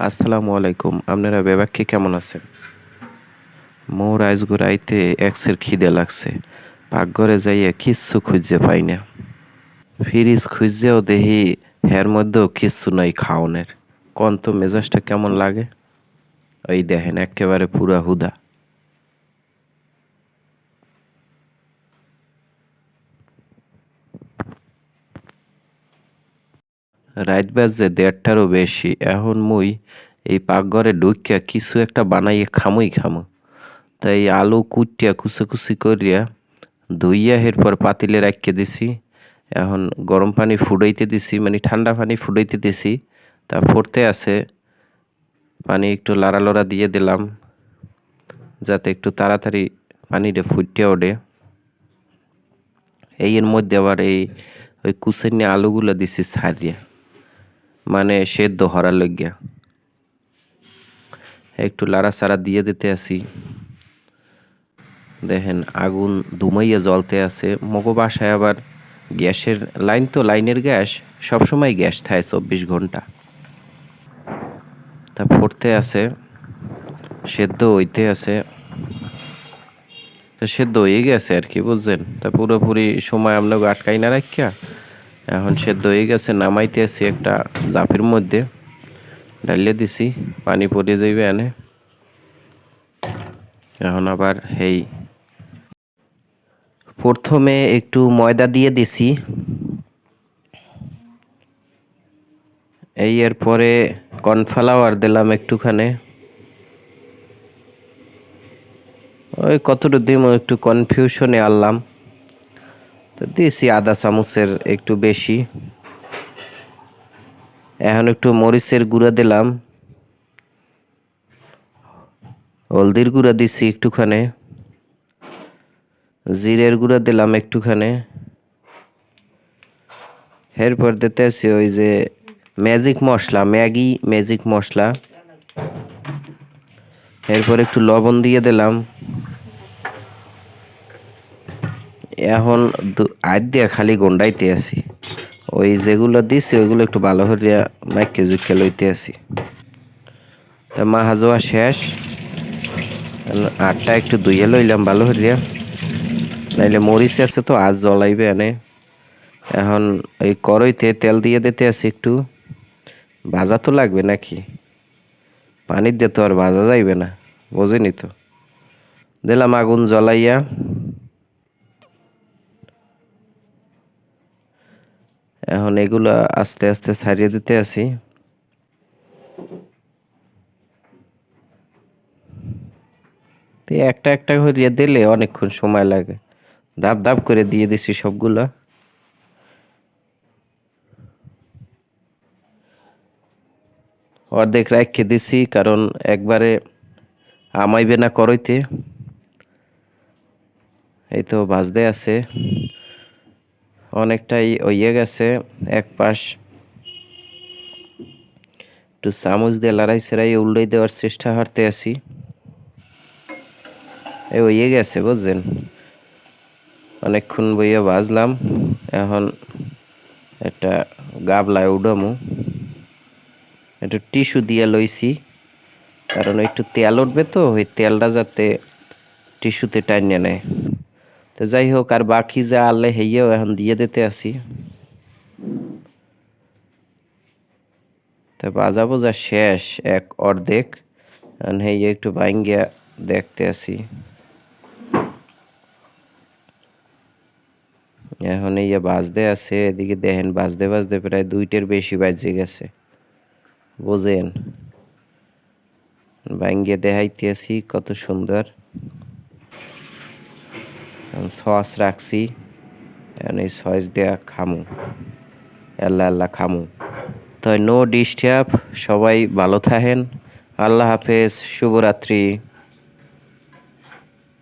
আসসালামু আলাইকুম। আপনারা বেবাক্কি কেমন আছেন? মোর আইজগো রাইতে এক্সের খিদে লাগছে। পাকঘরে যাইয়া কিচ্ছু খুঁজে পাই না। ফ্রিজ খুঁজেও দেখি হের মধ্যেও কিচ্ছু নাই খাওনের। কোন তো মেজাজটা কেমন লাগে? ওই দেখেন একেবারে পুরা হুদা। রাইত বাজে 1:30টারও বেশি। এখন মুই এই পাকঘরে ঢুকিয়া কিছু একটা বানাইয়া খামু। তাই আলু কুটিয়া কুচি করিয়া ধুইয়া এরপর পাতিলে রাখিয়ে দিছি। এখন গরম পানি ফুটাইতে দিছি, মানে ঠান্ডা পানি ফুটাইতে দিছি। তা ফুটতে আছে, পানি একটু লাড়ালড়া দিয়ে দিলাম যাতে একটু তাড়াতাড়ি পানিটা ফুটে ওঠে। এর মধ্যে আবার ওই কুচেনি আলুগুলো দিছি ছাড়িয়া, মানে সেদ্ধ হরার লইগিয়া। একটু লাড়াচাড়া দিয়ে দিতে আসি। দেখেন আগুন ধুমাইয়া জ্বলতে আছে। মগো বাসায় আবার গ্যাসের লাইন, তো লাইনের গ্যাস সবসময় গ্যাস থাকে 24 ঘন্টা। তা ফুটতে আছে, সেদ্ধ হইতে আছে। তা সেদ্ধ হয়ে গেছে আর কি, বুঝছেন? তা পুরোপুরি সময় আপনাকে আটকাই না রাখিয়া এখন সেদ্ধ হয়ে গেছে। নামাইতে আছি একটা জাপের মধ্যে, ডালিয়ে দিছি, পানি পড়ে যাইবে এনে। এখন আবার প্রথমে একটু ময়দা দিয়ে দিছি, এরপরে কর্নফ্লাওয়ার দিলাম একটুখানি। ওই কতটুকু দিম একটু কনফিউশনে আনলাম, তো দিয়েছি আধা চামচের একটু বেশি। এখন একটু মরিচের গুঁড়া দিলাম, হলদির গুঁড়া দিছি একটুখানি, জিরের গুঁড়া দিলাম একটুখানি। এরপর দিতে আছি ওই যে ম্যাজিক মশলা, ম্যাজিক মশলা। এরপর একটু লবণ দিয়ে দিলাম। এখন আজ দিয়া খালি গন্ডাইতে আছি। ওই যেগুলো দিছি ওইগুলো একটু ভালো করিয়া মাইকে জুকে লইতে আছি। তা মাহাজোয়া শেষ। আটটা একটু ধুইয়া লইলাম ভালো করিয়া, নাইলে মরিচ আছে তো আজ জ্বলাইবে এনে। এখন এই কড়াইতে তেল দিয়ে দিতে আছি একটু। ভাজা তো লাগবে নাকি, পানির দিয়ে তো আর ভাজা যাইবে না, বোঝেনি তো। দিলাম আগুন জ্বলাইয়া। এখন এগুলা আস্তে আস্তে ছাড়িয়ে দিতে আছি। একটা একটা করিয়া দিলে অনেকক্ষণ সময় লাগে। ধাপ ধাপ করে দিয়ে দিছি সবগুলা। অর্ধেক রাখে দিছি, কারণ একবারে আমাইবে না কড়াইতে। এই তো ভাজতে আছে, অনেকটাই হইয়ে গেছে। এক পাশ একটু চামচ দিয়ে লড়াই সেড়াই উল্টাই দেওয়ার চেষ্টা করতে আছি। হইয়ে গেছে, বুঝছেন? অনেকক্ষণ বইয়া ভাজলাম। এখন একটা গাবলায় উঠামু, একটু টিস্যু দিয়ে লইছি, কারণ একটু তেল উঠবে তো, ওই তেলটা যাতে টিস্যুতে টানিয়ে নেয়। তো যাই হোক, আর বাকি যা আনলে হেয়েও এখন দিয়ে দিতে আসি। তা ভাজা বোঝা শেষ এক অর্ধেক। এখন হেয়ে একটু ভাঙ্গিয়া দেখতে আসি। এখন ভাজতে আছে, এদিকে দেখেন ভাজতে ভাজতে প্রায় 2টের বেশি বাজে গেছে, বুঝেন? ভাঙ্গিয়ে দেখাইতে আসি কত সুন্দর। সস রাখছি, এখন এই সস দেয়া খামু, আল্লাহ খামু। তো নো ডিস্টার্ব, সবাই ভালো থাকেন। আল্লাহ হাফেজ, শুভরাত্রি।